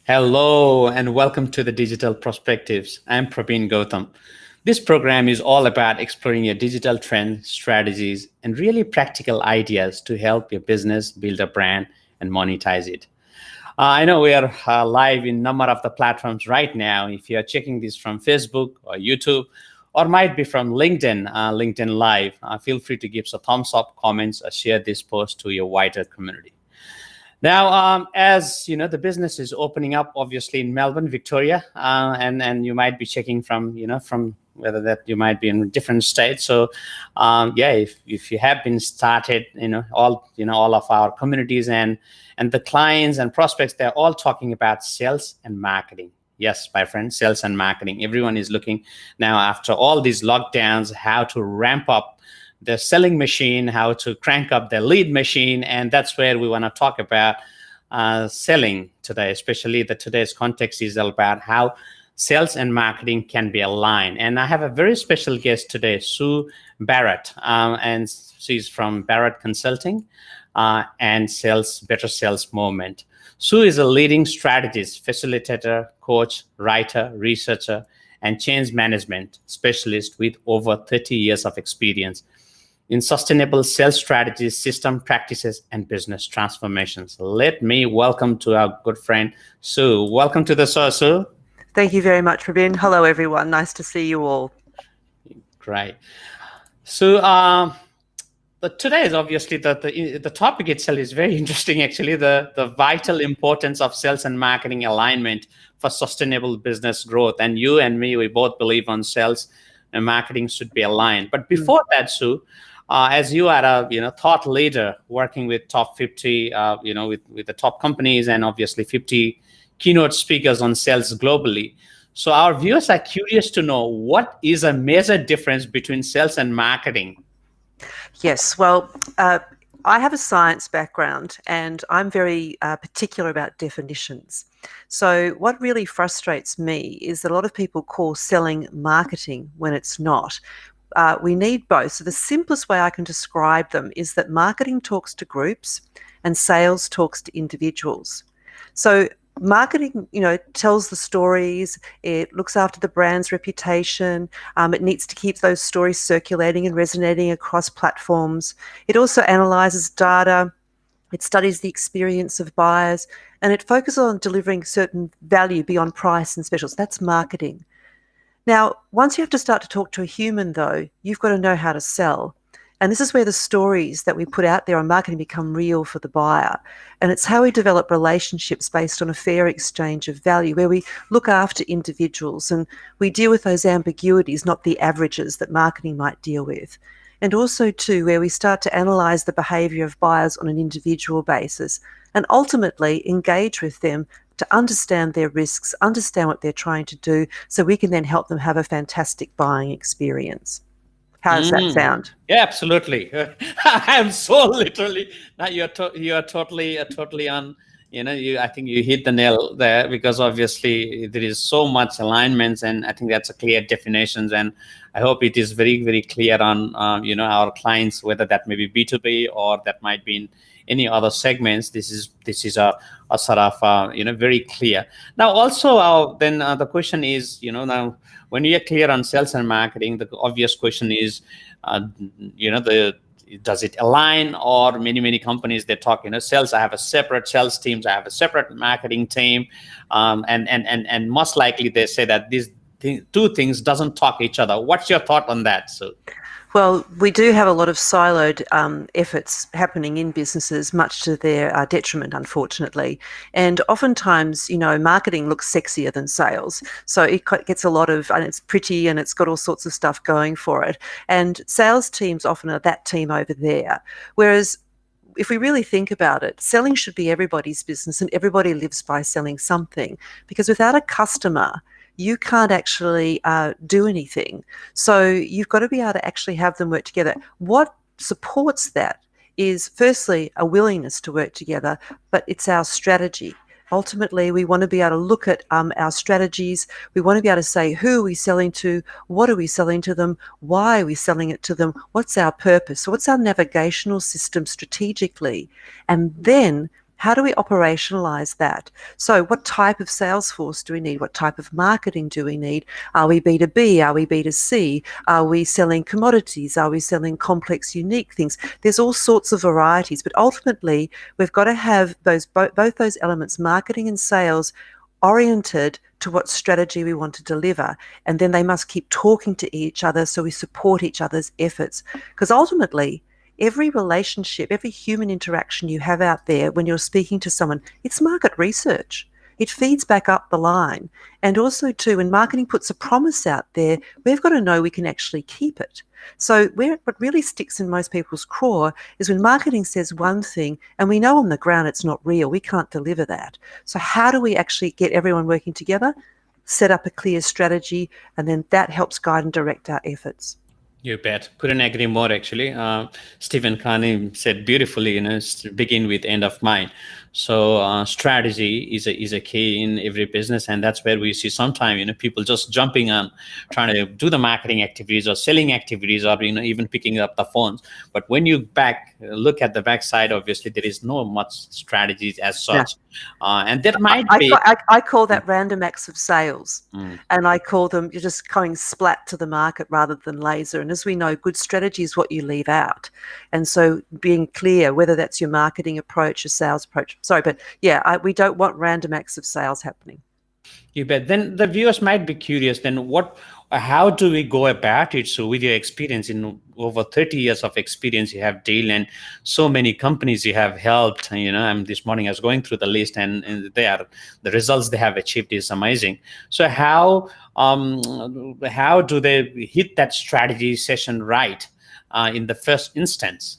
Hello and welcome to the Digital Perspectives. I'm Prabin Gautam. This program is all about exploring your digital trends, strategies, and really practical ideas to help your business build a brand and monetize it. I know we are live in a number of the platforms right now. If you are checking this from Facebook or YouTube, or might be from LinkedIn Live, feel free to give us a thumbs up, comments, or share this post to your wider community. Now, as you know, the business is opening up, obviously in Melbourne, Victoria, and you might be checking from from whether that you might be in different states. So, yeah, if you have been started, all of our communities and the clients and prospects, they're all talking about sales and marketing. Yes, my friend, sales and marketing. Everyone is looking now after all these lockdowns, how to ramp up the selling machine, how to crank up the lead machine. And that's where we want to talk about selling today, especially today's context is all about how sales and marketing can be aligned. And I have a very special guest today, Sue Barrett, and she's from Barrett Consulting and Better Sales Movement. Sue is a leading strategist, facilitator, coach, writer, researcher, and change management specialist with over 30 years of experience in sustainable sales strategies, system practices, and business transformations. Let me welcome to our good friend, Sue. Welcome to the show, Sue. Thank you very much, Prabin. Hello, everyone. Nice to see you all. Great. So today is obviously the topic itself is very interesting, actually, the vital importance of sales and marketing alignment for sustainable business growth. And you and me, we both believe on sales and marketing should be aligned. But before that, Sue, as you are a thought leader working with top 50, with the top companies and obviously 50 keynote speakers on sales globally. So our viewers are curious to know what is a major difference between sales and marketing. Yes, well, I have a science background and I'm very particular about definitions. So what really frustrates me is that a lot of people call selling marketing when it's not. We need both. So the simplest way I can describe them is that marketing talks to groups and sales talks to individuals. So marketing, tells the stories, it looks after the brand's reputation, it needs to keep those stories circulating and resonating across platforms. It also analyzes data, it studies the experience of buyers, and it focuses on delivering certain value beyond price and specials. That's marketing. Now, once you have to start to talk to a human, though, you've got to know how to sell. And this is where the stories that we put out there on marketing become real for the buyer. And it's how we develop relationships based on a fair exchange of value, where we look after individuals and we deal with those ambiguities, not the averages that marketing might deal with. And also, too, where we start to analyse the behaviour of buyers on an individual basis and ultimately engage with them to understand their risks, understand what they're trying to do, so we can then help them have a fantastic buying experience. How does that sound? Yeah, absolutely. I'm so literally now you are totally on. I think you hit the nail there, because obviously there is so much alignments, and I think that's a clear definitions. And I hope it is very, very clear on our clients, whether that may be B2B or that might be in any other segments. This is a sort of very clear. Now also then the question is, now when you are clear on sales and marketing, the obvious question is does it align? Or many companies, they talk, sales, I have a separate sales teams, I have a separate marketing team, and most likely they say that these two things doesn't talk each other. What's your thought on that, Sue? Well, we do have a lot of siloed efforts happening in businesses, much to their detriment, unfortunately. And oftentimes, marketing looks sexier than sales. So it gets a lot of, and it's pretty and it's got all sorts of stuff going for it. And sales teams often are that team over there. Whereas if we really think about it, selling should be everybody's business, and everybody lives by selling something. Because without a customer, you can't actually do anything. So you've got to be able to actually have them work together. What supports that is, firstly, a willingness to work together, but it's our strategy. Ultimately, we want to be able to look at our strategies. We want to be able to say, who are we selling to? What are we selling to them? Why are we selling it to them? What's our purpose? So what's our navigational system strategically? And then How do we operationalize that? So what type of sales force do we need? What type of marketing do we need? Are we B2B? Are we B2C? Are we selling commodities? Are we selling complex, unique things? There's all sorts of varieties, but ultimately we've got to have those both those elements, marketing and sales, oriented to what strategy we want to deliver. And then they must keep talking to each other so we support each other's efforts. Because ultimately, every relationship, every human interaction you have out there when you're speaking to someone, it's market research. It feeds back up the line. And also, too, when marketing puts a promise out there, we've got to know we can actually keep it. So what really sticks in most people's craw is when marketing says one thing and we know on the ground it's not real, we can't deliver that. So how do we actually get everyone working together, set up a clear strategy, and then that helps guide and direct our efforts? You bet. Couldn't agree more, actually. Stephen Carney said beautifully, begin with end of mind. So strategy is a key in every business, and that's where we see sometimes, people just jumping on, trying to do the marketing activities or selling activities, or even picking up the phones. But when you look at the backside, obviously there is no much strategies as such, and that might be. I call that random acts of sales, and I call them you're just going splat to the market rather than laser. And as we know, good strategy is what you leave out. And so being clear, whether that's your marketing approach, your sales approach. Sorry, but we don't want random acts of sales happening. You bet. Then the viewers might be curious, then how do we go about it? So with your experience, in over 30 years of experience you have, Dale, and so many companies you have helped, this morning I was going through the list, and the results they have achieved is amazing. So how do they hit that strategy session right in the first instance?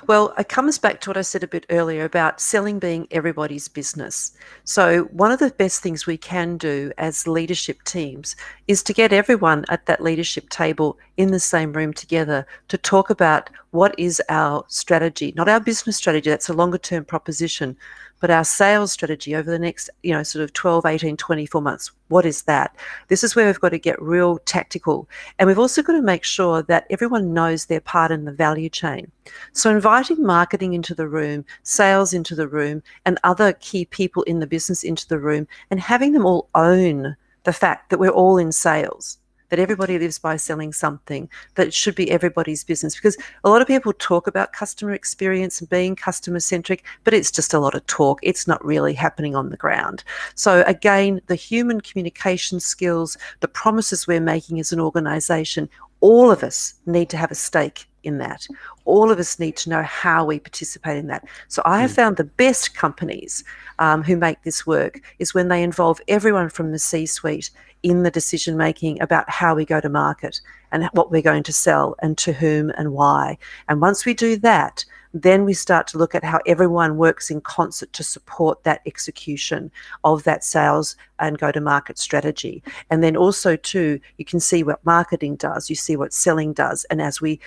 Well, it comes back to what I said a bit earlier about selling being everybody's business. So one of the best things we can do as leadership teams is to get everyone at that leadership table in the same room together to talk about what is our strategy, not our business strategy, that's a longer term proposition, but our sales strategy over the next, sort of 12, 18, 24 months. What is that? This is where we've got to get real tactical. And we've also got to make sure that everyone knows their part in the value chain. So inviting marketing into the room, sales into the room, and other key people in the business into the room, and having them all own the fact that we're all in sales, that everybody lives by selling something, that it should be everybody's business. Because a lot of people talk about customer experience and being customer centric, but it's just a lot of talk. It's not really happening on the ground. So again, the human communication skills, the promises we're making as an organization, all of us need to have a stake in that. All of us need to know how we participate in that. So I have found the best companies who make this work is when they involve everyone from the C-suite in the decision making about how we go to market and what we're going to sell and to whom and why. And once we do that, then we start to look at how everyone works in concert to support that execution of that sales and go-to-market strategy. And then also, too, you can see what marketing does, you see what selling does. And as we,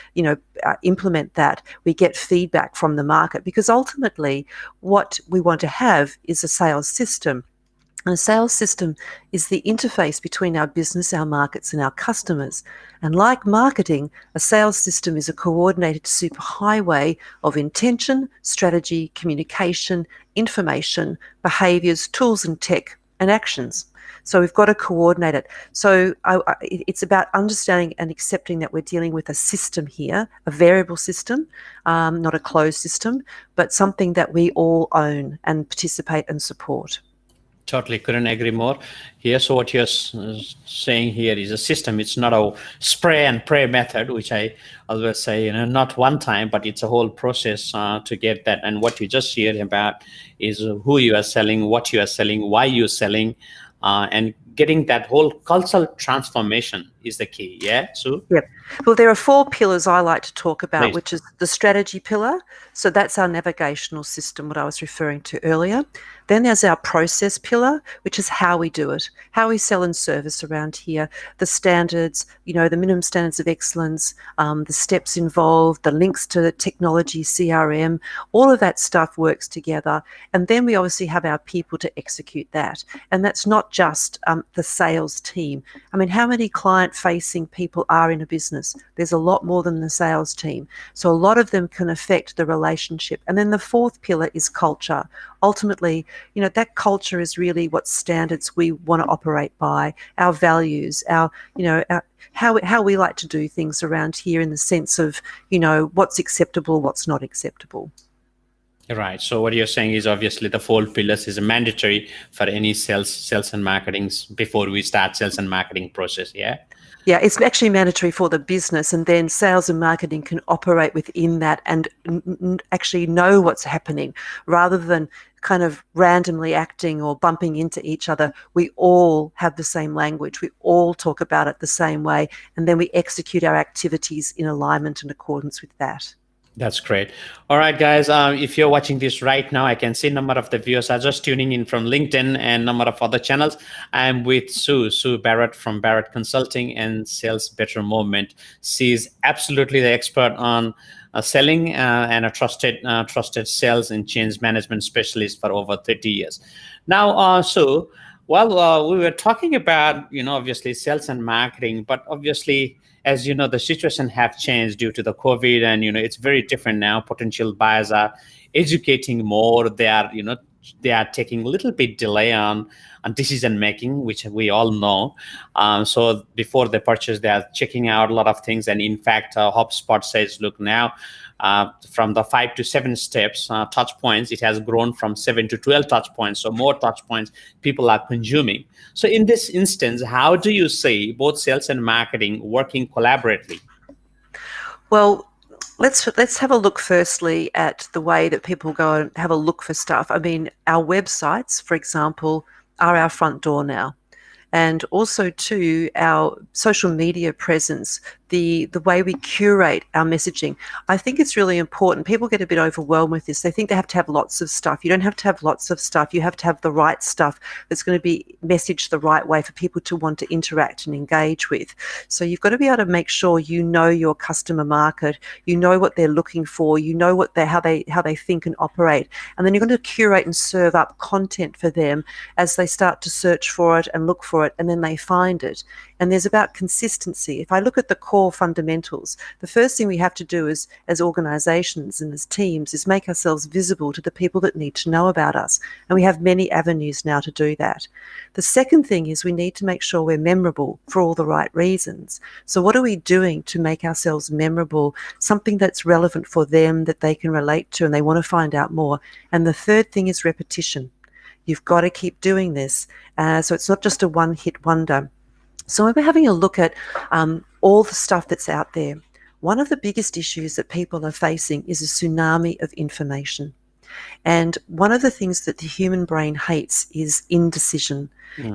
implement that, we get feedback from the market, because ultimately what we want to have is a sales system. And a sales system is the interface between our business, our markets, and our customers. And like marketing, a sales system is a coordinated superhighway of intention, strategy, communication, information, behaviours, tools and tech, and actions. So we've got to coordinate it. So it's about understanding and accepting that we're dealing with a system here, a variable system, not a closed system, but something that we all own and participate and support. Totally couldn't agree more here. So what you're saying here is a system. It's not a spray and pray method, which I always say, not one time, but it's a whole process to get that. And what you just shared about is who you are selling, what you are selling, why you're selling, and getting that whole cultural transformation is the key. Yeah, Sue? Yep. Well, there are 4 pillars I like to talk about, Please. which is the strategy pillar. So that's our navigational system, what I was referring to earlier. Then there's our process pillar, which is how we do it, how we sell and service around here, the standards, the minimum standards of excellence, the steps involved, the links to the technology, CRM, all of that stuff works together. And then we obviously have our people to execute that. And that's not just the sales team. I mean, how many client-facing people are in a business? There's a lot more than the sales team. So a lot of them can affect the relationship. And then the fourth pillar is culture. Ultimately, that culture is really what standards we want to operate by, our values, how we like to do things around here, in the sense of, what's acceptable, what's not acceptable. Right. So what you're saying is, obviously the 4 pillars is mandatory for any sales and marketing before we start sales and marketing process. Yeah. Yeah, it's actually mandatory for the business, and then sales and marketing can operate within that and actually know what's happening, rather than kind of randomly acting or bumping into each other. We all have the same language. We all talk about it the same way, and then we execute our activities in alignment and accordance with that. That's great. All right, guys. If you're watching this right now, I can see number of the viewers are just tuning in from LinkedIn and number of other channels. I'm with Sue Barrett from Barrett Consulting and Sales Better Movement. She's absolutely the expert on selling and a trusted sales and change management specialist for over 30 years. Now, Sue, well, we were talking about, obviously sales and marketing, but obviously, as you know, the situation have changed due to the COVID, and it's very different now. Potential buyers are educating more. They are taking a little bit delay on decision making, which we all know. So before they purchase, they are checking out a lot of things. And in fact, HubSpot says, look, now from the 5 to 7 steps, touch points, it has grown from 7 to 12 touch points. So more touch points people are consuming. So in this instance, how do you see both sales and marketing working collaboratively? Well, let's have a look firstly at the way that people go and have a look for stuff. I mean, our websites, for example, are our front door now. And also too, our social media presence, the way we curate our messaging. I think it's really important. People get a bit overwhelmed with this. They think they have to have lots of stuff. You don't have to have lots of stuff. You have to have the right stuff that's going to be messaged the right way for people to want to interact and engage with. So you've got to be able to make sure you know your customer market, you know what they're looking for, you know what how they think and operate. And then you're going to curate and serve up content for them as they start to search for it and look for it, and then they find it. And there's about consistency. If I look at the core fundamentals, the first thing we have to do as organizations and as teams is make ourselves visible to the people that need to know about us. And we have many avenues now to do that. The second thing is we need to make sure we're memorable for all the right reasons. So what are we doing to make ourselves memorable, something that's relevant for them, that they can relate to and they want to find out more? And the third thing is repetition. You've got to keep doing this. So it's not just a one-hit wonder. So when we're having a look at all the stuff that's out there, one of the biggest issues that people are facing is a tsunami of information. And one of the things that the human brain hates is indecision.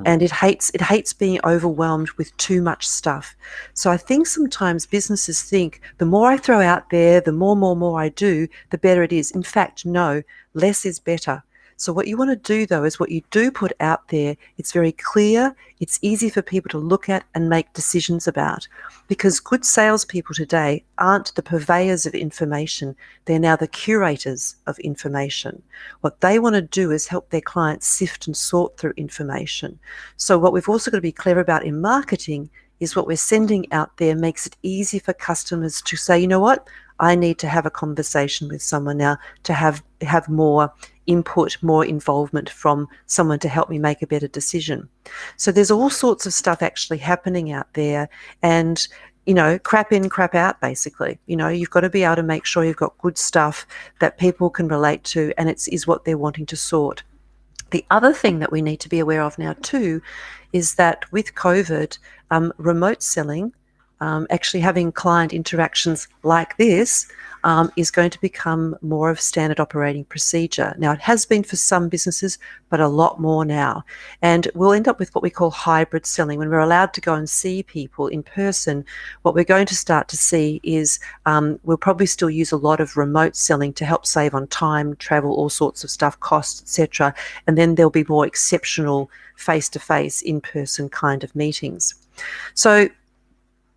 And it hates being overwhelmed with too much stuff. So I think sometimes businesses think the more I throw out there, the more I do, the better it is. In fact, no, less is better. So what you want to do, though, is what you do put out there, it's very clear, it's easy for people to look at and make decisions about. Because good salespeople today aren't the purveyors of information, they're now the curators of information. What they want to do is help their clients sift and sort through information. So what we've also got to be clever about in marketing is what we're sending out there makes it easy for customers to say, you know what, I need to have a conversation with someone now to have more input, more involvement from someone to help me make a better decision. So there's all sorts of stuff actually happening out there, and crap in, crap out, basically. You've got to be able to make sure you've got good stuff that people can relate to, and it is what they're wanting to sort. The other thing that we need to be aware of now too is that with COVID, remote selling, actually having client interactions like this is going to become more of standard operating procedure. Now, it has been for some businesses, but a lot more now. And we'll end up with what we call hybrid selling. When we're allowed to go and see people in person, what we're going to start to see is we'll probably still use a lot of remote selling to help save on time, travel, all sorts of stuff, costs, etc. And then there'll be more exceptional face-to-face, in-person kind of meetings. So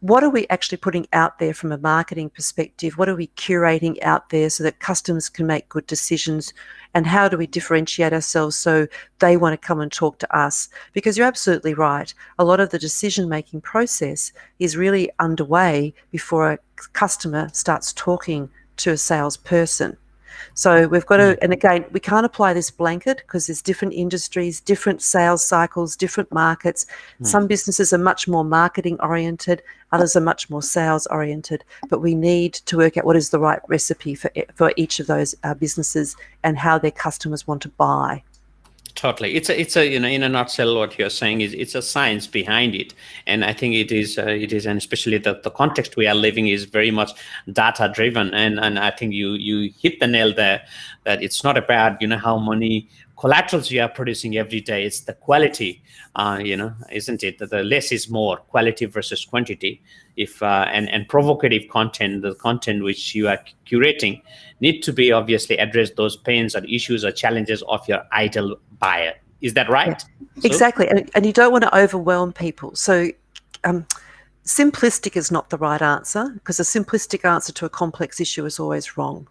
what are we actually putting out there from a marketing perspective? What are we curating out there so that customers can make good decisions? And how do we differentiate ourselves so they want to come and talk to us? Because you're absolutely right. A lot of the decision-making process is really underway before a customer starts talking to a salesperson. So we've got to, and again, we can't apply this blanket because there's different industries, different sales cycles, different markets. Some businesses are much more marketing oriented, others are much more sales oriented, but we need to work out what is the right recipe for each of those businesses and how their customers want to buy. Totally, it's a in a nutshell, what you're saying is it's a science behind it, and I think it is, and especially the context we are living is very much data driven, and I think you hit the nail there, that it's not about how many collaterals you are producing every day, it's the quality, isn't it? The less is more, quality versus quantity. If and provocative content, the content which you are curating, need to be obviously address those pains or issues or challenges of your ideal buyer. Is that right? Yeah, exactly. And you don't want to overwhelm people. So simplistic is not the right answer, because a simplistic answer to a complex issue is always wrong.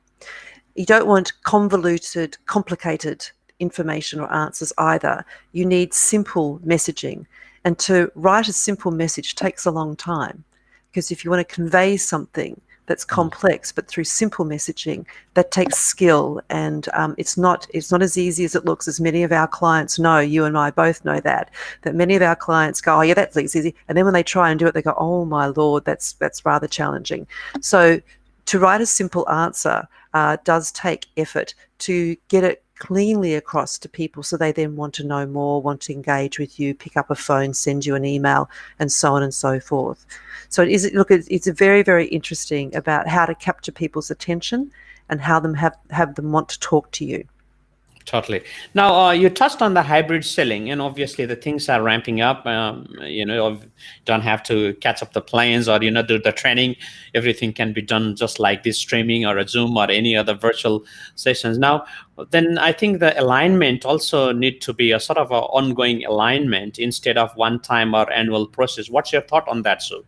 You don't want convoluted, complicated information or answers either. You need simple messaging. And to write a simple message takes a long time, because if you want to convey something that's complex, but through simple messaging, that takes skill, and it's not as easy as it looks. As many of our clients know, you and I both know that many of our clients go, oh yeah, that's easy, and then when they try and do it, they go, oh my Lord, that's rather challenging. So to write a simple answer does take effort to get it cleanly across to people, so they then want to know more, want to engage with you, pick up a phone, send you an email, and so on and so forth. So it's a very, very interesting about how to capture people's attention and how have them want to talk to you. Totally. Now, you touched on the hybrid selling, and obviously the things are ramping up. Don't have to catch up the planes or do the training. Everything can be done just like this streaming or a Zoom or any other virtual sessions. Now, then I think the alignment also need to be a sort of a ongoing alignment instead of one time or annual process. What's your thought on that, Sue?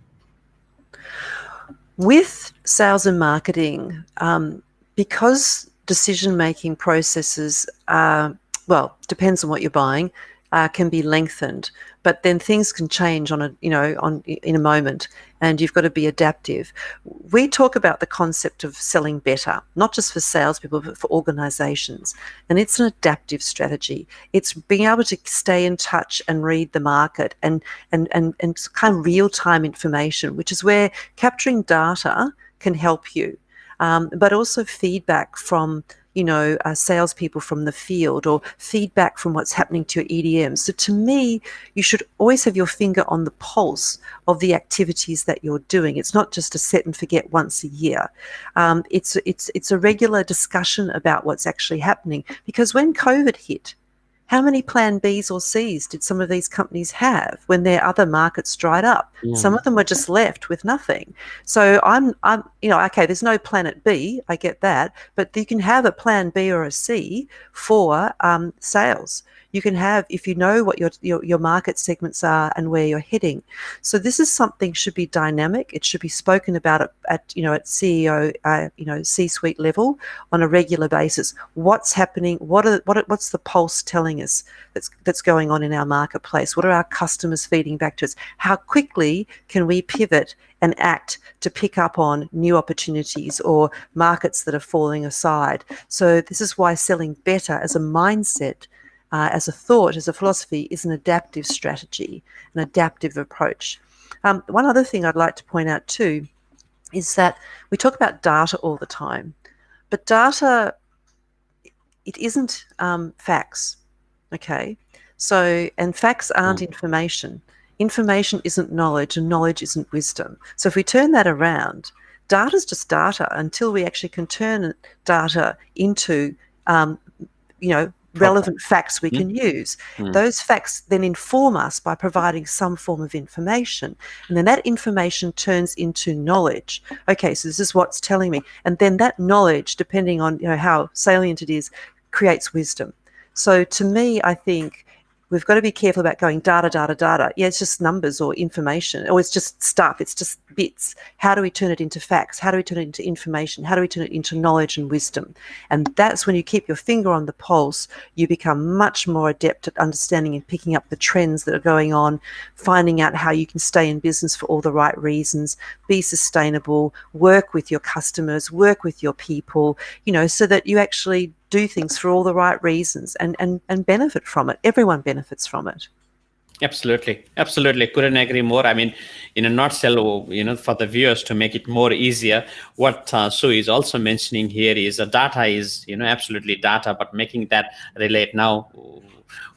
With sales and marketing, because decision-making processes, depends on what you're buying, can be lengthened, but then things can change in a moment, and you've got to be adaptive. We talk about the concept of selling better, not just for salespeople, but for organisations, and it's an adaptive strategy. It's being able to stay in touch and read the market and kind of real-time information, which is where capturing data can help you. But also feedback from, salespeople from the field, or feedback from what's happening to your EDM. So to me, you should always have your finger on the pulse of the activities that you're doing. It's not just a set and forget once a year. It's a regular discussion about what's actually happening, because when COVID hit, how many plan Bs or Cs did some of these companies have when their other markets dried up? Yeah. Some of them were just left with nothing. So I'm okay, there's no planet B, I get that, but you can have a plan B or a C for sales. You can have, if you know what your market segments are and where you're heading. So this is something should be dynamic. It should be spoken about at CEO, C-suite level on a regular basis. What's happening? What's the pulse telling us that's going on in our marketplace? What are our customers feeding back to us? How quickly can we pivot and act to pick up on new opportunities or markets that are falling aside? So this is why selling better as a mindset, as a thought, as a philosophy, is an adaptive strategy, an adaptive approach. One other thing I'd like to point out too is that we talk about data all the time, but data, it isn't facts, okay? So, and facts aren't information. Information isn't knowledge, and knowledge isn't wisdom. So if we turn that around, data's just data until we actually can turn data into, relevant facts we can use. Those facts then inform us by providing some form of information, and then that information turns into knowledge. Okay, so this is what's telling me, and then that knowledge, depending on how salient it is, creates wisdom. So to me, I think we've got to be careful about going data, data, data. Yeah, it's just numbers or information, or it's just stuff. It's just bits. How do we turn it into facts? How do we turn it into information? How do we turn it into knowledge and wisdom? And that's when you keep your finger on the pulse, you become much more adept at understanding and picking up the trends that are going on, finding out how you can stay in business for all the right reasons, be sustainable, work with your customers, work with your people, so that you actually do things for all the right reasons and benefit from it. Everyone benefits from it. Absolutely. Couldn't agree more. I mean, in a nutshell, for the viewers to make it more easier, what Sue is also mentioning here is data is, absolutely data, but making that relate now.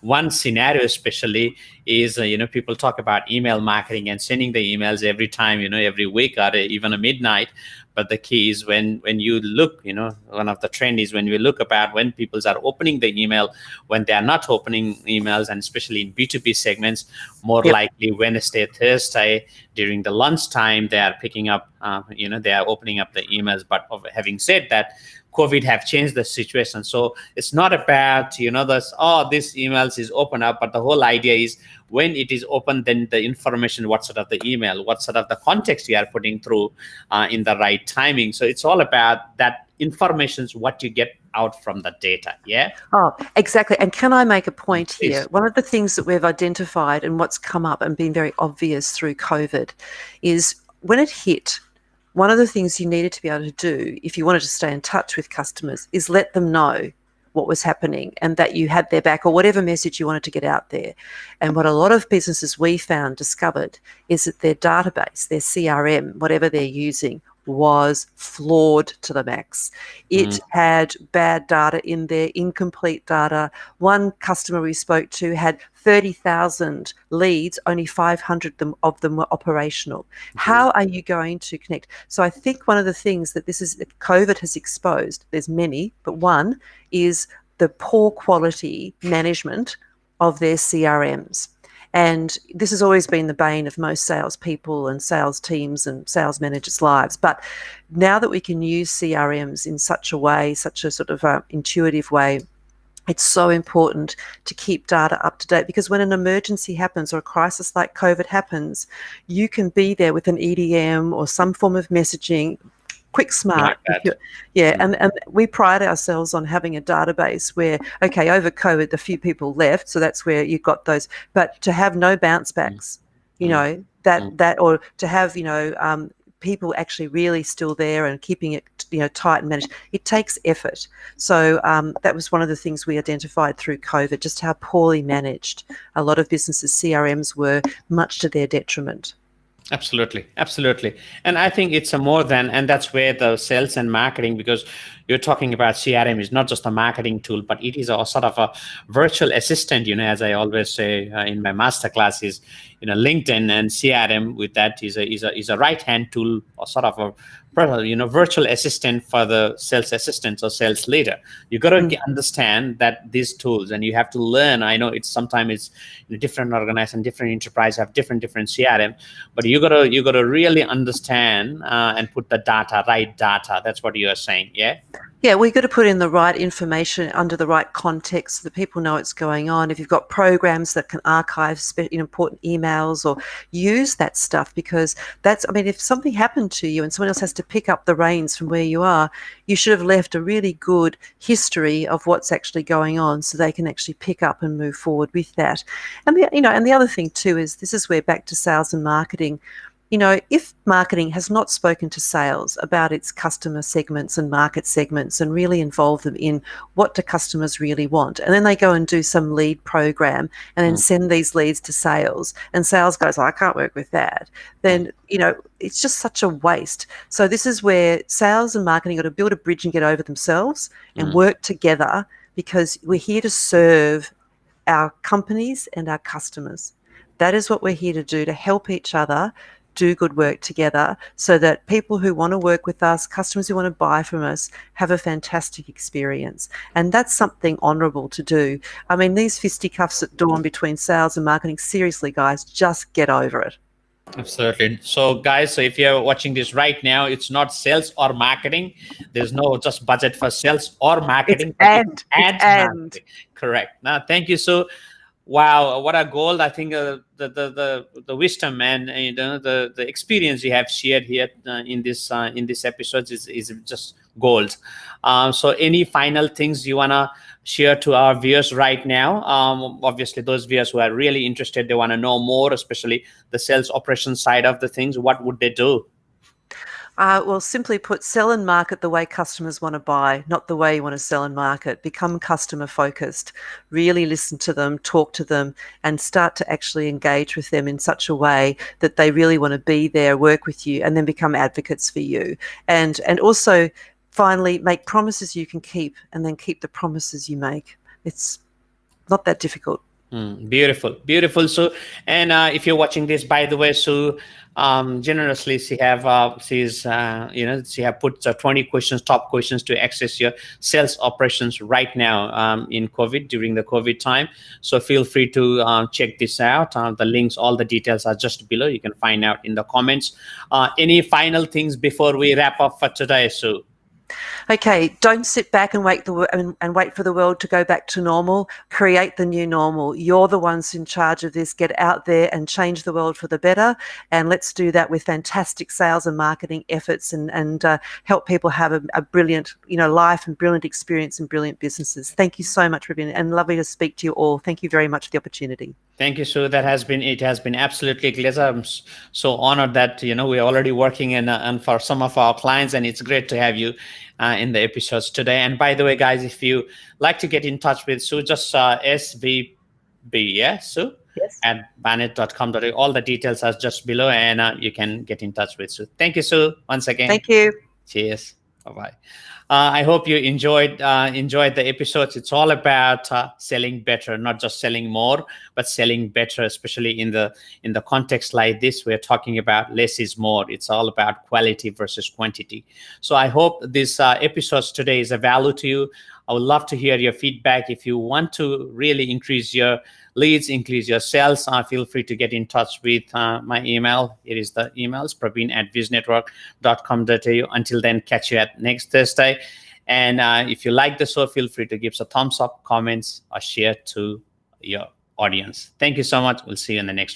One scenario especially is, people talk about email marketing and sending the emails every time, every week or even a midnight. But the key is when you look, one of the trend is when we look about when people are opening the email, when they are not opening emails, and especially in B2B segments, more likely Wednesday, Thursday, during the lunchtime, they are picking up, they are opening up the emails. But having said that, COVID have changed the situation. So it's not about, this emails is open up, but the whole idea is when it is open, then the information, what sort of the email, what sort of the context you are putting through in the right timing. So it's all about that information, what you get out from the data. Yeah. Oh, exactly. And can I make a point here? Please. One of the things that we've identified and what's come up and been very obvious through COVID is when it hit, one of the things you needed to be able to do if you wanted to stay in touch with customers is let them know what was happening and that you had their back, or whatever message you wanted to get out there. And what a lot of businesses we found discovered is that their database, their CRM, whatever they're using, was flawed to the max. It had bad data in there, incomplete data. One customer we spoke to had 30,000 leads, only 500 of them were operational. How are you going to connect? So I think one of the things that COVID has exposed, there's many, but one is the poor quality management of their CRMs. And this has always been the bane of most salespeople and sales teams and sales managers' lives. But now that we can use CRMs in such a way, such a sort of intuitive way, it's so important to keep data up to date, because when an emergency happens or a crisis like COVID happens, you can be there with an EDM or some form of messaging, quick, smart. And we pride ourselves on having a database where, okay, over COVID, a few people left, so that's where you got those. But to have no bounce backs, that or to have, people actually really still there and keeping it, tight and managed, it takes effort. So that was one of the things we identified through COVID, just how poorly managed a lot of businesses' CRMs were, much to their detriment. Absolutely. And I think it's a more than, and that's where the sales and marketing, because you're talking about CRM is not just a marketing tool, but it is a sort of a virtual assistant, as I always say in my master classes, LinkedIn and CRM with that is a right-hand tool, or sort of a virtual assistant for the sales assistant or sales leader. You got to understand that these tools, and you have to learn. I know it's sometimes different organizations, different enterprise have different CRM, but you gotta really understand and put the right data. That's what you are saying, yeah. Yeah, we've got to put in the right information under the right context so that people know what's going on. If you've got programs that can archive important emails, or use that stuff, because if something happened to you and someone else has to pick up the reins from where you are, you should have left a really good history of what's actually going on so they can actually pick up and move forward with that. And the other thing too is, this is where back to sales and marketing. If marketing has not spoken to sales about its customer segments and market segments and really involve them in what do customers really want, and then they go and do some lead program and then send these leads to sales, and sales goes, I can't work with that, then, it's just such a waste. So this is where sales and marketing got to build a bridge and get over themselves and work together, because we're here to serve our companies and our customers. That is what we're here to do, to help each other do good work together, so that people who want to work with us, customers who want to buy from us, have a fantastic experience. And that's something honourable to do. I mean, these fisticuffs at dawn between sales and marketing, seriously, guys, just get over it. Absolutely. So guys, if you're watching this right now, it's not sales or marketing. There's no just budget for sales or marketing. It's and. Marketing. Correct. Now, thank you. So Wow, what a gold! I think the wisdom and the experience you have shared here in this episode is just gold. So, any final things you wanna share to our viewers right now? Obviously, those viewers who are really interested, they want to know more, especially the sales operation side of the things. What would they do? Well, simply put, sell and market the way customers want to buy, not the way you want to sell and market. Become customer focused. Really listen to them, talk to them, and start to actually engage with them in such a way that they really want to be there, work with you, and then become advocates for you. And also, finally, make promises you can keep, and then keep the promises you make. It's not that difficult. Beautiful, beautiful, Sue. And if you're watching this, by the way, Sue, generously she have put 20 questions, top questions to access your sales operations right now in COVID, during the COVID time. So feel free to check this out. The links, all the details are just below. You can find out in the comments. Any final things before we wrap up for today, Sue? Okay, don't sit back and wait for the world to go back to normal. Create the new normal. You're the ones in charge of this. Get out there and change the world for the better. And let's do that with fantastic sales and marketing efforts, and help people have a brilliant, life and brilliant experience and brilliant businesses. Thank you so much, Praveen, and lovely to speak to you all. Thank you very much for the opportunity. Thank you, Sue. It has been absolutely a pleasure. I'm so honored that we're already working and for some of our clients, and it's great to have you in the episodes today. And by the way, guys, if you like to get in touch with Sue, just SVB, yeah, Sue? Yes. At banet.com. All the details are just below, and you can get in touch with Sue. Thank you, Sue, once again. Thank you. Cheers. Bye-bye. I hope you enjoyed the episodes. It's all about selling better, not just selling more, but selling better, especially in the context like this. We're talking about less is more. It's all about quality versus quantity. So I hope this episodes today is a value to you. I would love to hear your feedback. If you want to really increase your leads, increase your sales, feel free to get in touch with my email. It is the emails, praveen@viznetwork.com.au. Until then, catch you at next Thursday. And if you like the show, feel free to give us a thumbs up, comments, or share to your audience. Thank you so much. We'll see you in the next one.